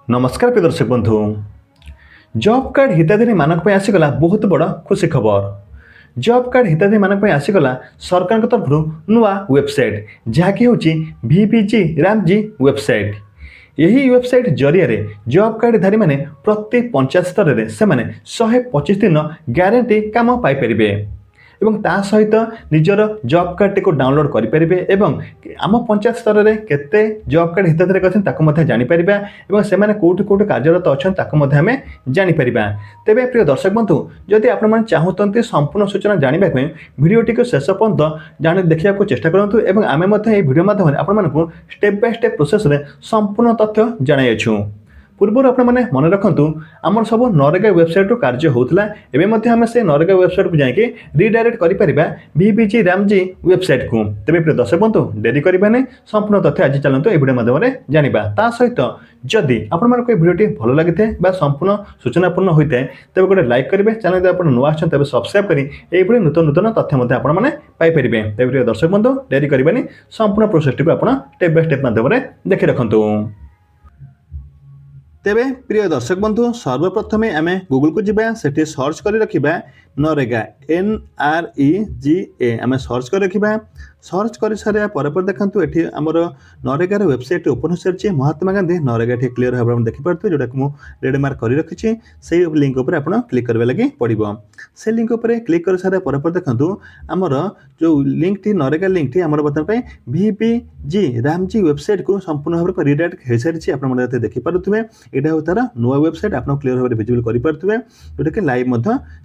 नमस्कार प्रिय दर्शक बंधु। जॉब कार्ड हिताधिकारी मानक पे आसीगला बहुत बड़ खुशी खबर। जॉब कार्ड हिताधिकारी मानक पे आसीगला सरकार तरफ नुआ वेबसाइट जहाँकि हूँ VPG रामजी वेबसाइट। यही वेबसाइट जरिए जॉब कार्डधारी मैंने प्रति पंचायत स्तर में से 125 दिन ग्यारंटी काम पाइपर एवं ता सहित निजर जॉब कार्ड टी डाउनलोड करेंगे एवं आम पंचायत स्तर में केते जॉब कार्ड हिताधिकारी अच्छे जापर एवं से कौटि कौटि कार्यरत अच्छा आम जापर। तेरे प्रिय दर्शक बंधु जदि आपने चाहते संपूर्ण सूचना जानवाक भिडटी को शेष पर्यटन देखा चेष्टा करूँ आम भिडियो माध्यम आपको स्टेप बाय स्टेप प्रोसेस रे संपूर्ण तथ्य जनाइछु। पूर्व आपने मन रखु आमर सब नरेगा वेबसाइट रू कार्य होता एवं आम से नरेगा वेबसाइट को जाकि रिडायरेक्ट कर VPG रामजी वेबसाइट को। तेरे प्रिय दर्शक बंधु डेरी करने संपूर्ण तथ्य आज चलते ये भिडियो माध्यम जाना ता सहित जदि आपण भिडियोटी भल लगी है संपूर्ण सूचनापूर्ण होता है तेज गोटे लाइक करेंगे चैनल आप नुआ तेज सब्सक्राइब कर नूतन नूतन तथ्य आपपारे। तेज प्रिय दर्शक बंधु डेरी करने संपूर्ण प्रोसेस टी आप स्टेप बाय स्टेप माध्यम देखी रखु। तेबे प्रिय दर्शक बंधु सर्वप्रथमे आम गूगल को जावा से सर्च कर रखा नरेगा NREGA आम सर्च कर रखा। सर्च कर सारा पर देखो ये आमर नरेगार वेबसाइट ओपन हो सारी महात्मा गांधी नरेगा ये क्लीयर भाव में देखिपे जोटा कि मुझे रेड मार्क कर रखी से लिंक उपर आप क्लिक करने लगे पड़ो। से लिंक उपर क्लिक कर सारा पर देखो आमर जो link T NREGA link T आमर बर्तमान VPG रामजी वेबसाइट को संपूर्ण भाव रिडायरेक्ट हो सारी आप देखिपे। यहाँ हूँ तार नुआ वेबसाइट आप क्लीयर भाव में विजिबल करेंगे जोटा कि लाइव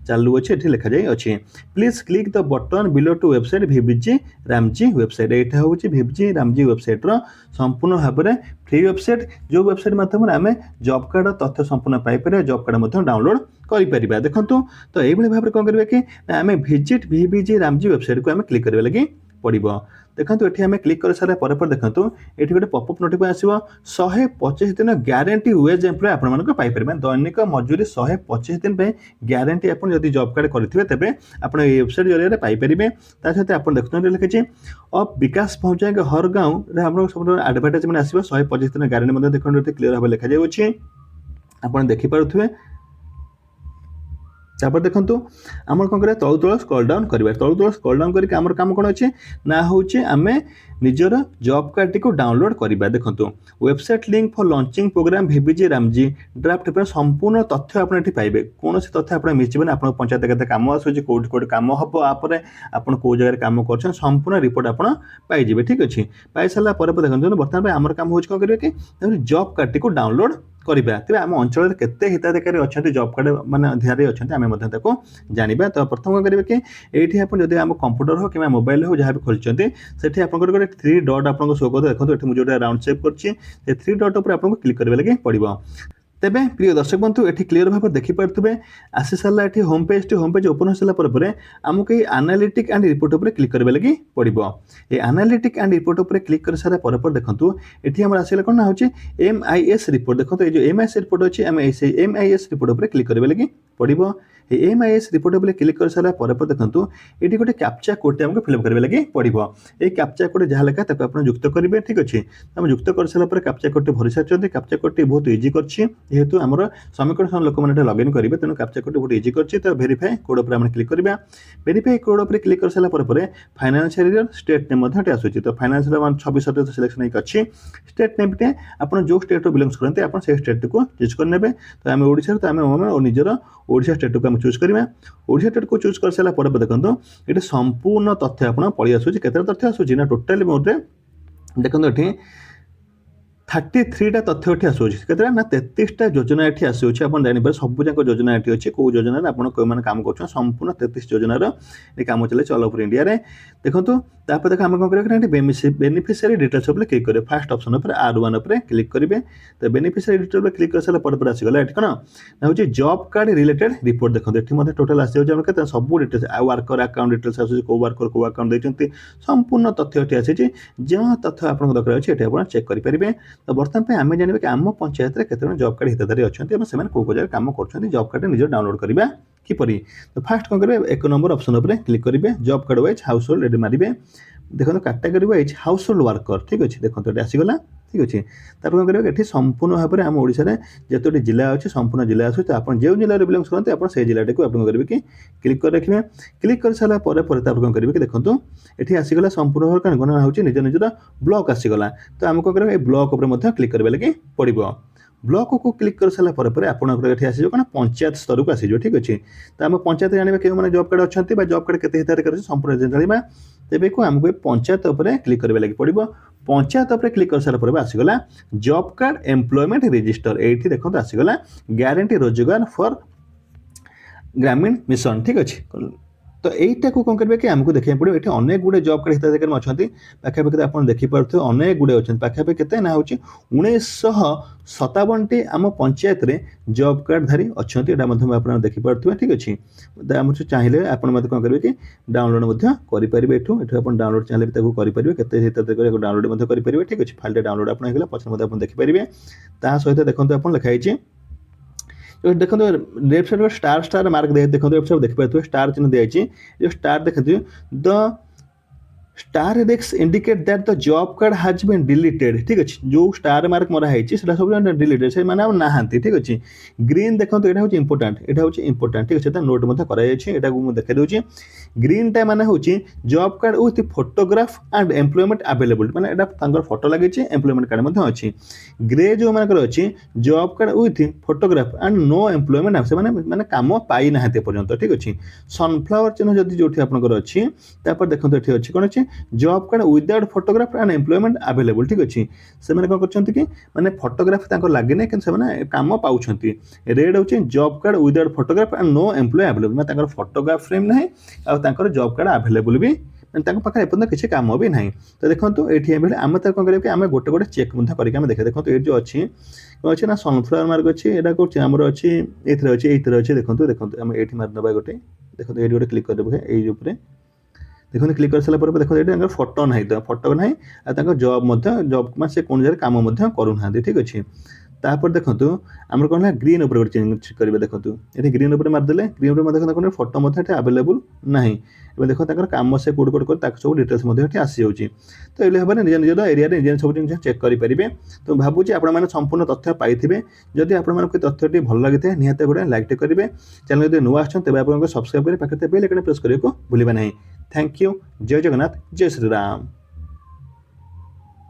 चालू अच्छे ये लिखा जाए please click the button below to website VPG Ramji website. यहाँ हूँ VPG रामजी वेबसाइट संपूर्ण भाव में फ्री वेबसाइट जो वेबसाइट माध्यम आम जॉब कार्ड तथ्य संपूर्ण पाइपर जॉब कार्ड डाउनलोड कर देखो। तो ये भाव में कौन करेंगे कि आम विजिट VPG रामजी वेबसाइट को आम क्लिक करने लगे पड़ो। देखो ये आम क्लिक कर सारा पर देखो ये गोटे पॉपअप नोटिफिकेशन आसो 125 दिन ग्यारंटी वेज एम्प्लॉय आपपर दैनिक मजूरी 125 दिन ग्यारंटी आप जॉब कार्ड करेंगे तेरे आप वेबसाइट जरिए पाइपर। सहित आप देखते लिखी अब विकास पहुंचाएंगे हर गाँव सब एडवर्टाइजमेंट आसो 125 दिन ग्यारंटी देखते क्लीयर भाव लिखा जाए आप देखिपे। तापर देखो आम कौन कर तलु तल स्क्रॉल डाउन करवा तलु तल स्क्रॉल डाउन करके आमर काम कौन अच्छे ना हूँ आम निजर जॉब कार्ड टी डाउनलोड करवा। देखो website link for launching program VPG Ramji draft पर संपूर्ण तथ्य आप पाइबे कौन तथ्य आप मिसबे आप पंचायत के काम आसूँ कौट कौट काम हम आप कौ जगह काम कर संपूर्ण रिपोर्ट आप पाइबे। ठीक अच्छे पाई सारा देखो बर्तमान आमर काम हो कौन करेंगे कि जॉब कार्ड टी डाउनलोड करवा। तेज आम अंचल केते हिताधिकारी अच्छा जॉब कार्ड मान ध्यान अच्छा आम जाना। तो प्रथम कौन करेंगे कि ये आप आम कंप्यूटर हो कि मोबाइल हो जहाँ भी खोलते से आप 3 डॉट आपको शो कर देखो ये मुझे राउंड सेव कर 3 डॉट पर आपको क्लिक करने लगे पड़ो। तेबे प्रिय दर्शक बंधु ये क्लीयर भाव देखिपे आसी सारा ये होम पेज ओपन हो सारा आमको ये एनालिटिक एंड रिपोर्ट उपर क्लिक करने लगे पड़ो। ये एनालिटिक एंड रिपोर्ट उपर क्लिक कर सारा पर देखो ये आम आसला कौन ना MIS रिपोर्ट। देखो ये जो MIS रिपोर्ट अच्छे आम MIS रिपोर्ट उपर क्लिक करने लगे पड़ो। ये MIS रिपोर्ट उपर क्लिक कर सारा पर देखो ये गोटे कैप्चा कोड आमको फिलअप करने लगे पड़ो। ये कैप्चा कोड जहाँ लिखा आप युक्त करेंगे। ठीक अच्छे आम युक्त कर सारा कैप्चा कोड भरी सारी कैप्चा कोड बहुत इजी कर जेहेतु आम समीकरण लोक मैंने लगइन करेंगे तेणु कैप्चा कोड बहुत इजी कर भेरीफाई कोड पर क्लिक करवा। भेरीफाई कोड पर क्लिक कर सारा पर फाइनान्शियल ईयर स्टेट नेम आसूँ तो फाइनान्शियल 26 सिलेक्शन एक अच्छी स्टेट नेम टे आप जो स्टेट बिलोंग्स करते आप स्टेट को चूज करने। तो आम ओडिशा तो आम निजर ओडिशा स्टेट को चूज करवा। ओडिशा स्टेट को चूज कर सारा पर देखो ये संपूर्ण तथ्य आप पलि आसूँ केते तथ्य आसूँ ना टोटाली मोटे देखो ये 33 टा तथ्य ये आसूँ के ना 33 टा योजना ये आसूँ आप जानवर सबूक योजना ये अच्छे कौ योजना आपने काम कर संपूर्ण 33 योजनार ये काम चले ऑल ओवर इंडिया रे। देखो तापर देखो आम कौन करेंगे बेनिफिशियरी डिटेल्स उपर क्लिक करेंगे फर्स्ट ऑप्शन उपर R1 उपर क्लिक करेंगे। तो बेनिफिशियरी डिटेल पर क्लिक कर सारा पर आसीगला ये कौन ना हूँ जॉब कार्ड रिलेटेड रिपोर्ट। देखो ये टोटाल आस सब डिटेल्स वर्कर अकाउंट डिटेल्स आसूँ कौ वर्कर कौ अकाउंट देते संपूर्ण तथ्य ये आसी जो तथ्य आप दरकार अच्छे ये आप चेक करेंगे। तो बर्तमान आम जानवे कि आम पंचायत केते जॉब कार्ड हिताधारी अच्छा से कौ जगह काम कर जॉब कार्ड निज डाउनलोड करवा किपरि। तो फास्ट कौन करेंगे 1 नंबर ऑप्शन उपर क्लिक करेंगे job card wise house hold मारे देखो category wise house hold worker. ठीक अच्छे देखो ये आसीगला ठीक अच्छे तापर कौन करेंगे ये संपूर्ण भाव में आम ओडिशा रे जतोटी जिला अच्छे संपूर्ण जिला आसू तो आप जो जिले बिलंग्स करते आप से जिला को आप करेंगे कि क्लिक कर रखिए क्लिक कर सारा कौन करेंगे कि देखो ये आसीगला संपूर्ण भाव कौन गणना होची निज निजर ब्लॉक आसीगला तो आम कौन करेंगे ये ब्लॉक उपर क्लिक करबे लगे पड़ो ब्लॉक को क्लिक कर सारा आपंकर ये आसो कौन पंचायत स्तर को आसीज ठीक अच्छे तो आम पंचायत जाना क्यों मैंने जॉब कार्ड अच्छा जॉब कार्ड के हिताधिकारी संपूर्ण जाना तेज को आमको पंचायत क्लिक करबे लगे पड़ो पंचायत क्लिक कर सारा आसीगला जॉब कार्ड एम्प्लॉयमेंट रजिस्टर ये देखो आसीगला ग्यारंटी रोजगार फॉर ग्रामीण मिशन ठीक अच्छे तो यहीटा को कौन करेंगे कि आमको देखा पड़ो ये अनेक गुड़े जॉब कार्ड हिताधिकारी अच्छा पाखापाखि आप देखिपे अनेक गुड़े अच्छा पाखापाखि केते ना हूँ 1957 टी आम पंचायत रे जॉब कार्डधारी अच्छा आप देखिपे ठीक अच्छे आम चाहिए आप कौन करेंगे कि डाउनलोड करेंगे एठू डाउनलोड चाहिए करेंगे केते हिताधिकारी डाउनलोड करेंगे ठीक अच्छे फाइल डाउनलोड आप पछे देखिपारे ता सहित देखो आप लिखाई देखो left side star star mark देखो देखिए स्टार चिन्ह दिखाई जो स्टार देखते the star index indicate that the job card has been deleted ठीक अच्छे जो स्टार मार्क मरा है सब डिलीटेड से माने नहांती ठीक अच्छे ग्रीन देखो यहाँ हूँ इंपोर्टाट यहाँ हूँ इंपोर्टाट ठीक अच्छे नोट यहाँ मुझे देखा दूसरी ग्रीन टा माने हूँ job card with photograph and employment available माने यहाँ फोटो लगे एम्प्लॉयमेंट कार्ड अच्छी ग्रे जो मानकर अच्छी job card with photograph and know employment से माने काम पाई ना पर्यंत ठीक अच्छे सनफ्लावर चिन्ह जब जो आपंकर अच्छी देखो ये अच्छी कौन अच्छे job card without photograph and employment available ठीक अच्छे से कौन कर माने फोटोग्राफ लगे कि काम पाँच रेड हूँ job card without photograph and no employ available मैं फोटोग्राफ फ्रेम ना जॉब कार्ड अवेलेबल भी पाखे एपर्तन किसी काम भी ना तो देखो ये आम कौन करेंगे आम गोटे गोटे चेक करके देखा देखो ये जो अच्छी कौन अच्छे ना सनफ्लावर मार्क अच्छी यहाँ कौन आमर अच्छी ये अच्छे देखो देखो आम ये मारिदे गोटे देखो ये गोटे क्लिक करदे ये देखो क्लिक कर सारा देखो ये फोटो ना तो फोटो ना जॉब जॉब से कौन जगह कम करूना ठीक अच्छे तापर देखो आम कौन है ग्रीन उपर चेंज करेंगे देखो ये ग्रीन उपर मारिदे ग्रीन उपर देखो फोटो अवेलेबल ना देखो कम से कौट कौट कर सब डिटेल्स आसी जाऊँगी तो ये भाव में निज निज एरिया निज सब जिन चेक करेंगे तो भावुँ आप संपूर्ण तथ्य पाइबे जदि आप तथ्य भल लगी है निहत गोटे लाइक करेंगे चैनल जो नुआ आते आप सब्सक्राइब करेंगे पाखे बेल आइकन प्रेस करने को भूलिए ना थैंक यू जय जगन्नाथ जय श्री राम।